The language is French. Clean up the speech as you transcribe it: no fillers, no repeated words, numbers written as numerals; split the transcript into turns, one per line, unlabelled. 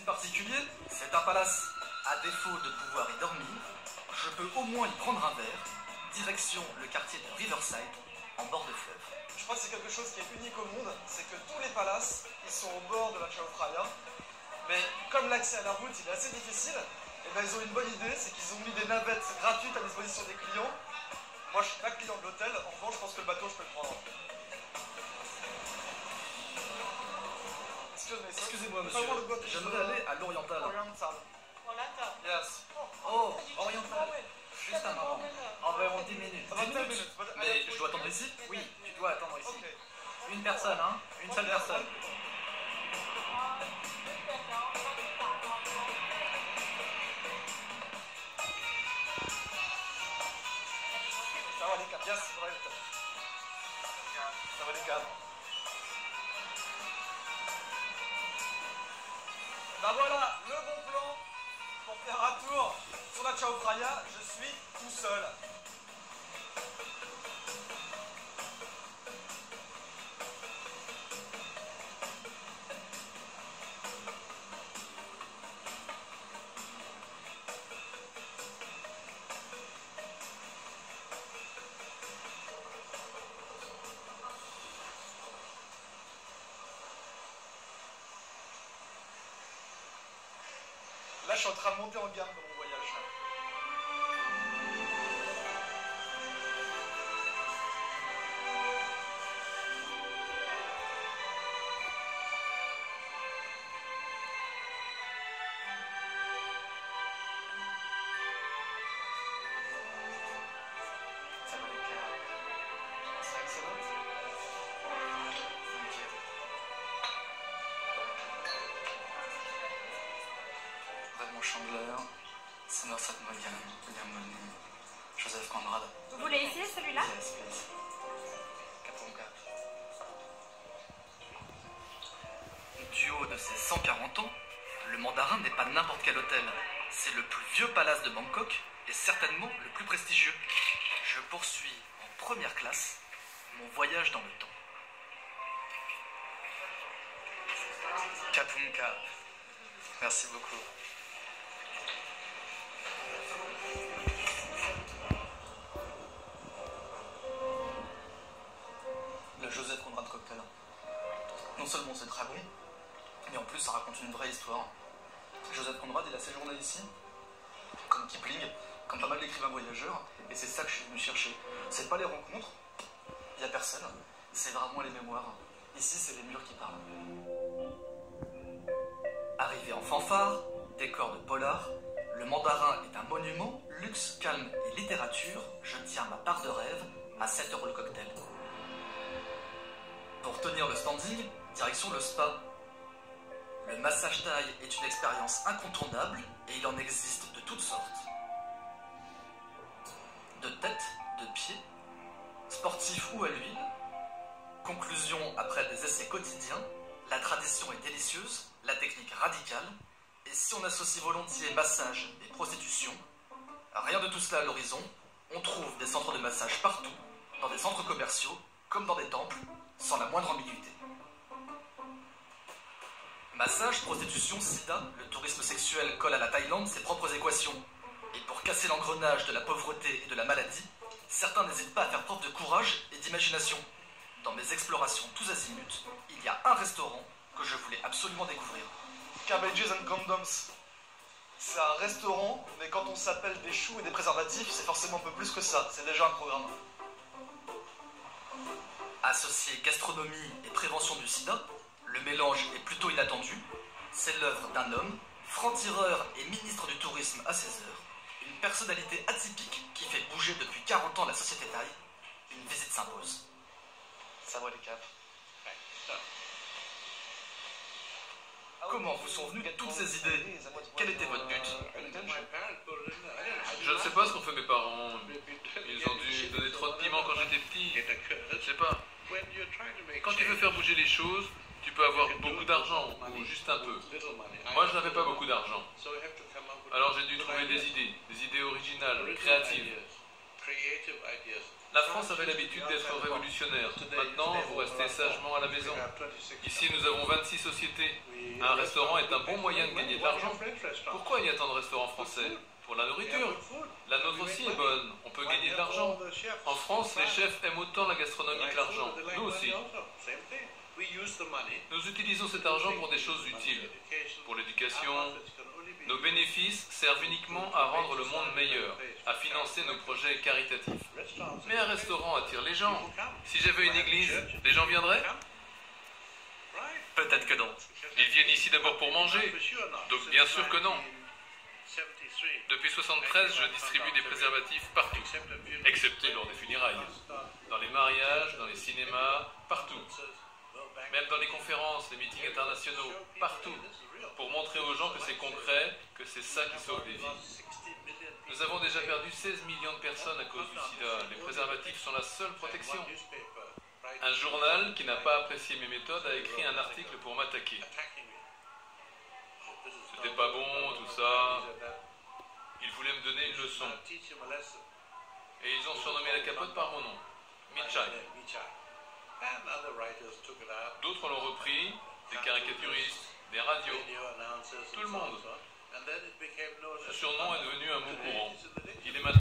particulier, c'est un palace. À défaut de pouvoir y dormir, je peux au moins y prendre un verre. Direction le quartier de Riverside, en bord de fleuve.
Je crois que c'est quelque chose qui est unique au monde, c'est que tous les palaces, ils sont au bord de la Chao Phraya. Mais comme l'accès à la route, il est assez difficile, et ben ils ont une bonne idée, c'est qu'ils ont mis des navettes gratuites à disposition des clients. Moi, je suis pas client de l'hôtel, en revanche, je pense que le bateau, je peux le prendre.
Excusez-moi, monsieur, j'aimerais aller à l'Oriental.
Oriental. Yes.
Oh, Oriental. Juste un moment. Environ 10 minutes.
10 minutes.
Mais je dois attendre ici? Oui, tu dois attendre ici.
Okay.
Une personne, hein? Une seule personne.
Ça va les gars. Yes, ça va les gars. Bah voilà, le bon plan pour faire un tour sur la Chao Phraya. Je suis tout seul. Là, je suis en train de monter en gamme dans mon voyage. Ça va les gars. C'est excellent. Thank you. Raymond Chandler, Somerset Maugham, William Molney, Joseph Conrad.
Vous voulez essayer celui-là?
Yes, please. 404. Du haut de ses 140 ans, le Mandarin n'est pas n'importe quel hôtel. C'est le plus vieux palace de Bangkok et certainement le plus prestigieux. Je poursuis en première classe mon voyage dans le temps. Kapunka. Merci beaucoup. Le Joseph Conrad Cocktail. Non seulement c'est très bon, mais en plus ça raconte une vraie histoire. Joseph Conrad, il a séjourné ici, comme Kipling, comme pas mal d'écrivains voyageurs, et c'est ça que je suis venu chercher. C'est pas les rencontres, il n'y a personne, c'est vraiment les mémoires. Ici, c'est les murs qui parlent. Arrivé en fanfare, décor de polar, le Mandarin est un monument, luxe, calme et littérature, je tiens ma part de rêve à 7 € le cocktail. Pour tenir le standing, direction le spa. Le massage thaï est une expérience incontournable et il en existe de toutes sortes. De tête, de pied, sportif ou à l'huile. Conclusion après des essais quotidiens, la tradition est délicieuse, la technique radicale, et si on associe volontiers massage et prostitution, rien de tout cela à l'horizon, on trouve des centres de massage partout, dans des centres commerciaux, comme dans des temples, sans la moindre ambiguïté. Massage, prostitution, sida, le tourisme sexuel colle à la Thaïlande ses propres équations. Et pour casser l'engrenage de la pauvreté et de la maladie, certains n'hésitent pas à faire preuve de courage et d'imagination. Dans mes explorations tous azimuts, il y a un restaurant que je voulais absolument découvrir. Cabbages and Condoms. C'est un restaurant, mais quand on s'appelle des choux et des préservatifs, c'est forcément un peu plus que ça. C'est déjà un programme. Associé gastronomie et prévention du sida, le mélange est plutôt inattendu. C'est l'œuvre d'un homme, franc-tireur et ministre du tourisme à ses heures. Une personnalité atypique qui fait bouger depuis 40 ans la société thaï. Une visite s'impose. Ça va les caps. Comment vous sont venues toutes ces idées? Quel était votre but?
Je ne sais pas ce qu'ont fait mes parents. Ils ont dû donner trop de piment quand j'étais petit. Je sais pas. Quand tu veux faire bouger les choses, tu peux avoir beaucoup d'argent ou juste un peu. Moi, je n'avais pas beaucoup d'argent. Alors j'ai dû trouver des idées originales, créatives. La France avait l'habitude d'être révolutionnaire. Maintenant, vous restez sagement à la maison. Ici, nous avons 26 sociétés. Un restaurant est un bon moyen de gagner de l'argent. Pourquoi il y a tant de restaurants français? Pour la nourriture. La nôtre aussi est bonne, on peut gagner de l'argent. En France, les chefs aiment autant la gastronomie que l'argent. Nous aussi. Nous utilisons cet argent pour des choses utiles. Pour l'éducation. Nos bénéfices servent uniquement à rendre le monde meilleur, à financer nos projets caritatifs. Mais un restaurant attire les gens. Si j'avais une église, les gens viendraient?
Peut-être que non.
Ils viennent ici d'abord pour manger. Donc bien sûr que non. Depuis 1973, je distribue des préservatifs partout, excepté lors des funérailles. Dans les mariages, dans les cinémas, partout. Même dans les conférences, les meetings internationaux, partout. Pour montrer aux gens que c'est concret, que c'est ça qui sauve des vies. Nous avons déjà perdu 16 millions de personnes à cause du sida. Les préservatifs sont la seule protection. Un journal qui n'a pas apprécié mes méthodes a écrit un article pour m'attaquer. C'était pas bon, tout ça. Ils voulaient me donner une leçon. Et ils ont surnommé la capote par mon nom, Michai. D'autres l'ont repris, des caricaturistes, des radios, tout le monde. Ce surnom est devenu un mot courant. Il est maintenant